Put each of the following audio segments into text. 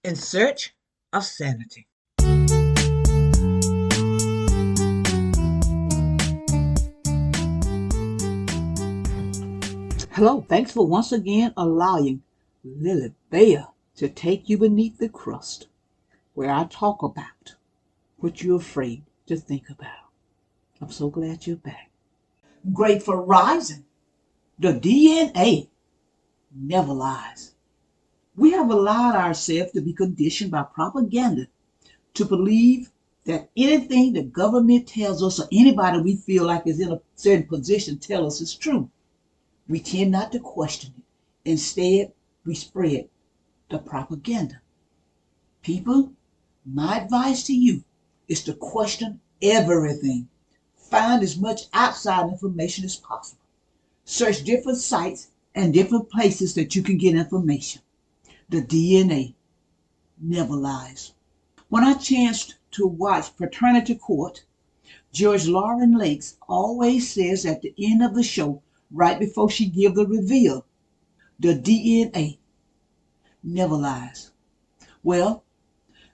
In search of sanity. Hello, thanks for once again allowing LilyBell to take you beneath the crust, where I talk about what you're afraid to think about. I'm so glad you're back. Grateful rising. The DNA never lies. We have allowed ourselves to be conditioned by propaganda to believe that anything the government tells us or anybody we feel like is in a certain position tell us is true. We tend not to question it. Instead, we spread the propaganda. People, my advice to you is to question everything. Find as much outside information as possible. Search different sites and different places that you can get information. The DNA never lies. When I chanced to watch Paternity Court, Judge Lauren Lakes always says at the end of the show, right before she gives the reveal, the DNA never lies. Well,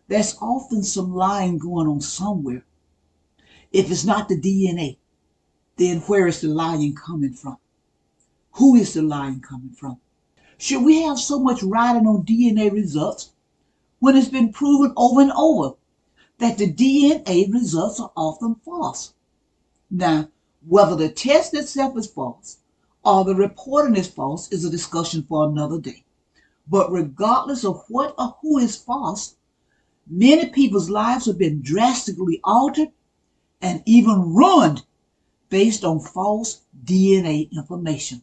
there's often some lying going on somewhere. If it's not the DNA, then where is the lying coming from? Who is the lying coming from? Should we have so much riding on DNA results when it's been proven over and over that the DNA results are often false? Now, whether the test itself is false or the reporting is false is a discussion for another day. But regardless of what or who is false, many people's lives have been drastically altered and even ruined based on false DNA information.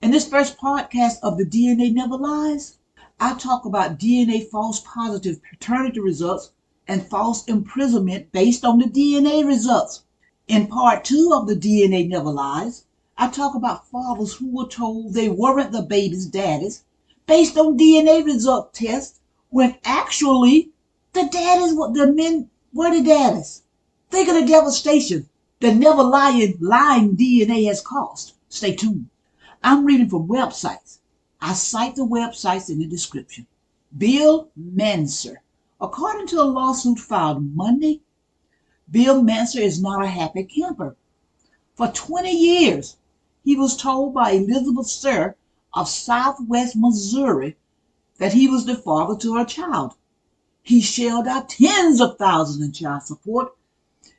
In this first podcast of The DNA Never Lies, I talk about DNA false positive paternity results and false imprisonment based on the DNA results. In part 2 of The DNA Never Lies, I talk about fathers who were told they weren't the baby's daddies based on DNA result tests when actually the daddies were the men were the daddies. Think of the devastation the never lying DNA has caused. Stay tuned. I'm reading from websites. I cite the websites in the description. Bill Manser. According to a lawsuit filed Monday, Bill Manser is not a happy camper. For 20 years, he was told by Elizabeth Sir of Southwest Missouri that he was the father to her child. He shelled out tens of thousands in child support,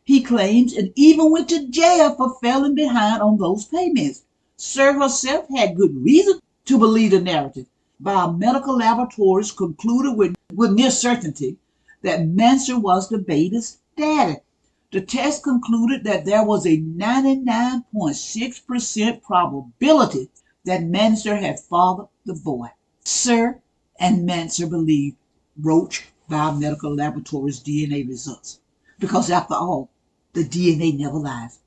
he claims, and even went to jail for falling behind on those payments. Sir herself had good reason to believe the narrative. Biomedical laboratories concluded with near certainty that Manser was the baby's daddy. The test concluded that there was a 99.6% probability that Manser had fathered the boy. Sir and Manser believed Roche Biomedical Laboratories' DNA results. Because after all, the DNA never lies.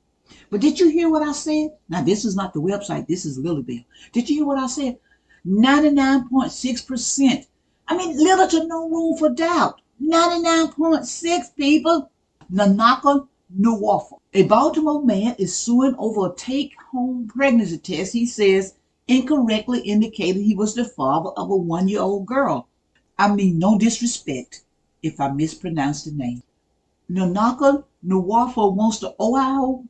But did you hear what I said? Now, this is not the website. This is LilyBell. Did you hear what I said? 99.6%. I mean, little to no room for doubt. 99.6, people. Nanaka Nuwafa. A Baltimore man is suing over a take-home pregnancy test he says incorrectly indicated he was the father of a 1-year-old girl. I mean, no disrespect if I mispronounce the name. Nanaka Nuwafa wants the Ohio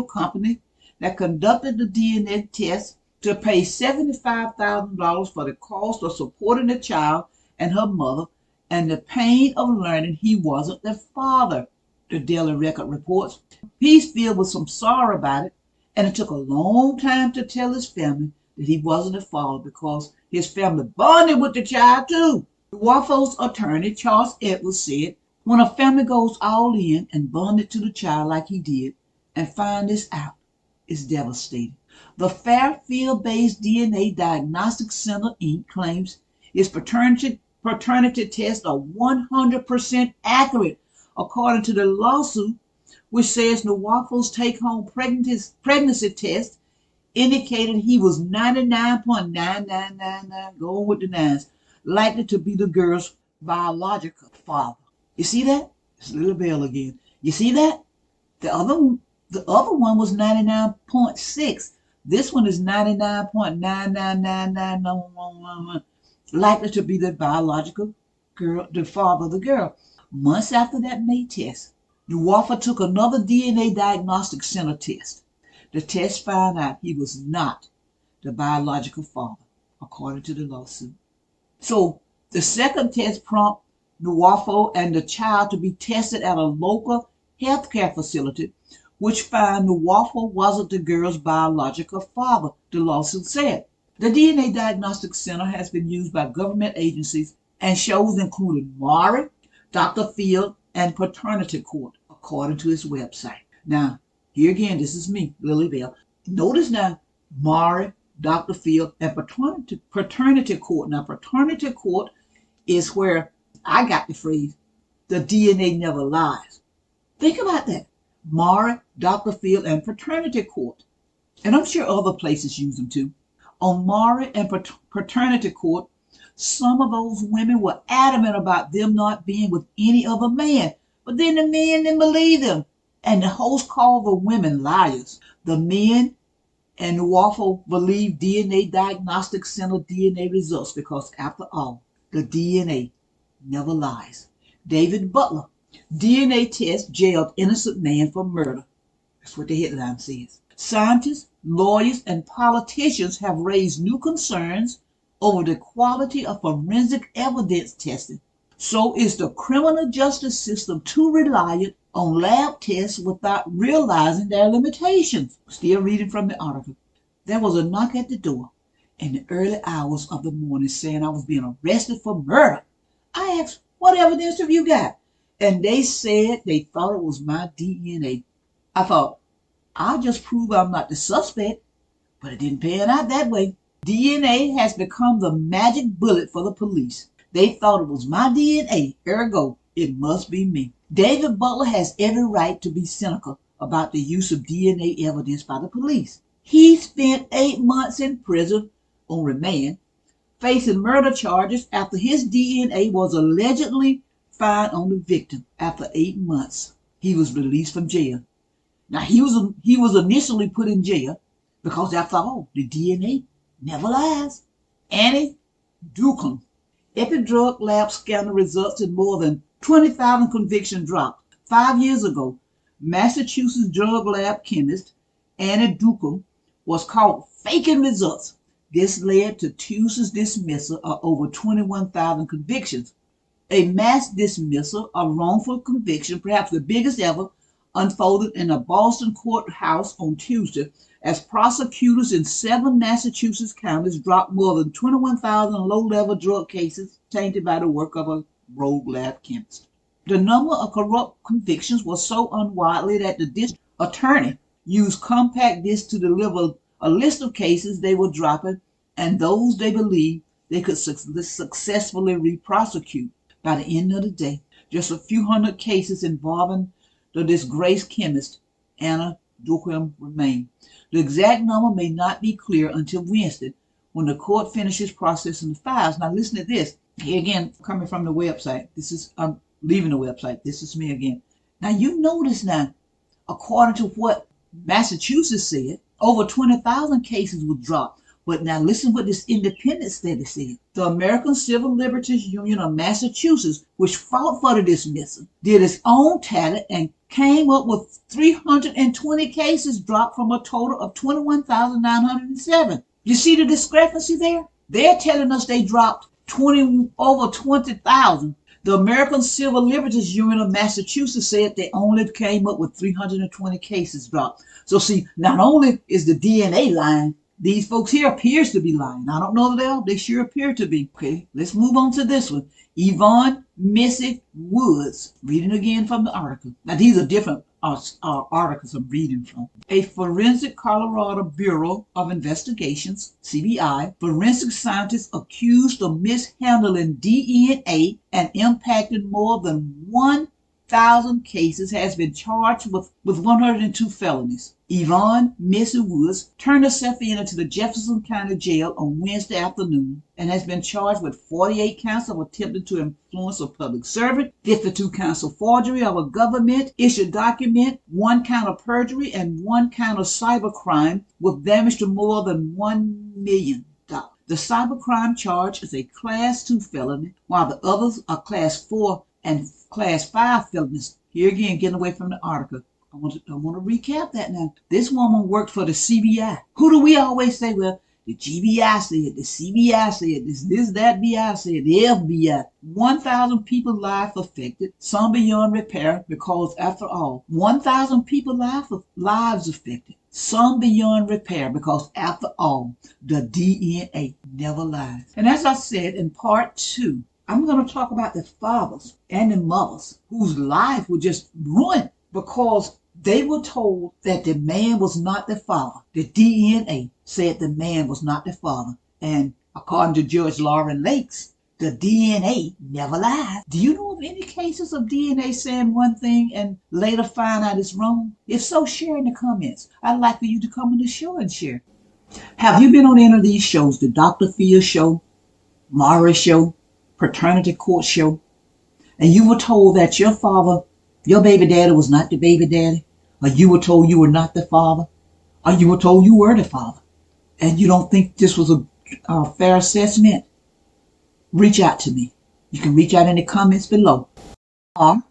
company that conducted the DNA test to pay $75,000 for the cost of supporting the child and her mother and the pain of learning he wasn't the father, the Daily Record reports. He's filled with some sorrow about it, and it took a long time to tell his family that he wasn't the father because his family bonded with the child too. Waffle's attorney, Charles Edwards, said, when a family goes all in and bonded to the child like he did and find this out, it's devastating. The Fairfield-based DNA Diagnostic Center, Inc. claims its paternity tests are 100% accurate, according to the lawsuit, which says Nwafo's take-home pregnancy test indicated he was 99.9999, going with the nines, likely to be the girl's biological father. You see that? It's LilyBell again. You see that? The other one was 99.6. This one is 99.99999. likely to be the biological girl, the father of the girl. Months after that May test, Nuwafa took another DNA diagnostic center test. The test found out he was not the biological father, according to the lawsuit. So the second test prompted Nuwafa and the child to be tested at a local healthcare facility, which found Nuwafa wasn't the girl's biological father, the lawsuit said. The DNA Diagnostic Center has been used by government agencies and shows including Maury, Dr. Phil, and Paternity Court, according to its website. Now, here again, this is me, LilyBell. Notice now, Maury, Dr. Phil, and Paternity Court. Now, Paternity Court is where I got the phrase, the DNA never lies. Think about that. Maury, Dr. Phil, and Paternity Court. And I'm sure other places use them too. On Maury and Paternity Court, some of those women were adamant about them not being with any other man. But then the men didn't believe them. And the host called the women liars. The men and Nuwafa believed DNA Diagnostic Center DNA results because, after all, the DNA never lies. David Butler, DNA test jailed innocent man for murder. That's what the headline says. Scientists, lawyers, and politicians have raised new concerns over the quality of forensic evidence testing. So is the criminal justice system too reliant on lab tests without realizing their limitations? Still reading from the article. There was a knock at the door in the early hours of the morning saying I was being arrested for murder. I asked, what evidence have you got? And they said they thought it was my DNA. I thought, I'll just prove I'm not the suspect, but it didn't pan out that way. DNA has become the magic bullet for the police. They thought it was my DNA, ergo, it must be me. David Butler has every right to be cynical about the use of DNA evidence by the police. He spent 8 months in prison on remand, facing murder charges after his DNA was allegedly found on the victim. After 8 months, he was released from jail. Now, he was initially put in jail because, after all, the DNA never lies. Annie Ducombe. Epic drug lab scandal results in more than 20,000 convictions dropped. 5 years ago, Massachusetts drug lab chemist Annie Ducombe was caught faking results. This led to Tuesday's dismissal of over 21,000 convictions. A mass dismissal of wrongful conviction, perhaps the biggest ever, unfolded in a Boston courthouse on Tuesday as prosecutors in 7 Massachusetts counties dropped more than 21,000 low-level drug cases tainted by the work of a rogue lab chemist. The number of corrupt convictions was so unwieldy that the district attorney used compact discs to deliver a list of cases they were dropping and those they believed they could successfully re-prosecute. By the end of the day, just a few hundred cases involving the disgraced chemist Anna Ducombe remain. The exact number may not be clear until Wednesday when the court finishes processing the files. Now listen to this. Here again, coming from the website. I'm leaving the website. This is me again. Now you notice now, according to what Massachusetts said, over 20,000 cases were dropped. But now listen what this independent study said. The American Civil Liberties Union of Massachusetts, which fought for the dismissal, did its own tally and came up with 320 cases dropped from a total of 21,907. You see the discrepancy there? They're telling us they dropped over 20,000. The American Civil Liberties Union of Massachusetts said they only came up with 320 cases dropped. So see, not only is the DNA lying, these folks here appears to be lying. I don't know that they sure appear to be. Okay, let's move on to this one. Yvonne Missy Woods. Reading again from the article. Now these are different articles I'm reading from. A forensic Colorado Bureau of Investigations, CBI, forensic scientists accused of mishandling DNA and impacting more than 1,000 cases has been charged with 102 felonies. Yvonne Missy Woods turned herself into the Jefferson County Jail on Wednesday afternoon and has been charged with 48 counts of attempting to influence a public servant, 52 counts of forgery of a government-issued document, 1 count of perjury, and 1 count of cybercrime with damage to more than $1 million. The cybercrime charge is a Class 2 felony, while the others are Class 4 and Class 5 felonies. Here again, getting away from the article. I want to recap that now. This woman worked for the CBI. Who do we always say? Well, the GBI said, the CBI said, this, that BI said, the FBI. 1,000 people lives affected, some beyond repair, because after all, 1,000 people lives affected, some beyond repair, because after all, the DNA never lies. And as I said in part 2, I'm going to talk about the fathers and the mothers whose life was just ruined because they were told that the man was not the father. The DNA said the man was not the father. And according to Judge Lauren Lakes, the DNA never lies. Do you know of any cases of DNA saying one thing and later find out it's wrong? If so, share in the comments. I'd like for you to come on the show and share. Have you been on any of these shows? The Dr. Phil show, Mara show, Paternity Court show, and you were told that your father, your baby daddy was not the baby daddy, or you were told you were not the father, or you were told you were the father, and you don't think this was a fair assessment? Reach out to me. You can reach out in the comments below, or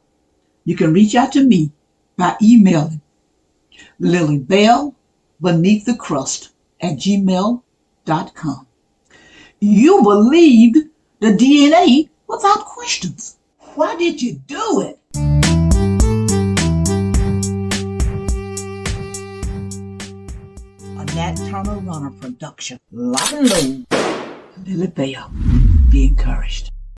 you can reach out to me by emailing LilyBell beneath the crust @gmail.com. You believed the DNA without questions. Why did you do it? A Nat Turner Runner production. Lock and load. LilyBell. Be encouraged.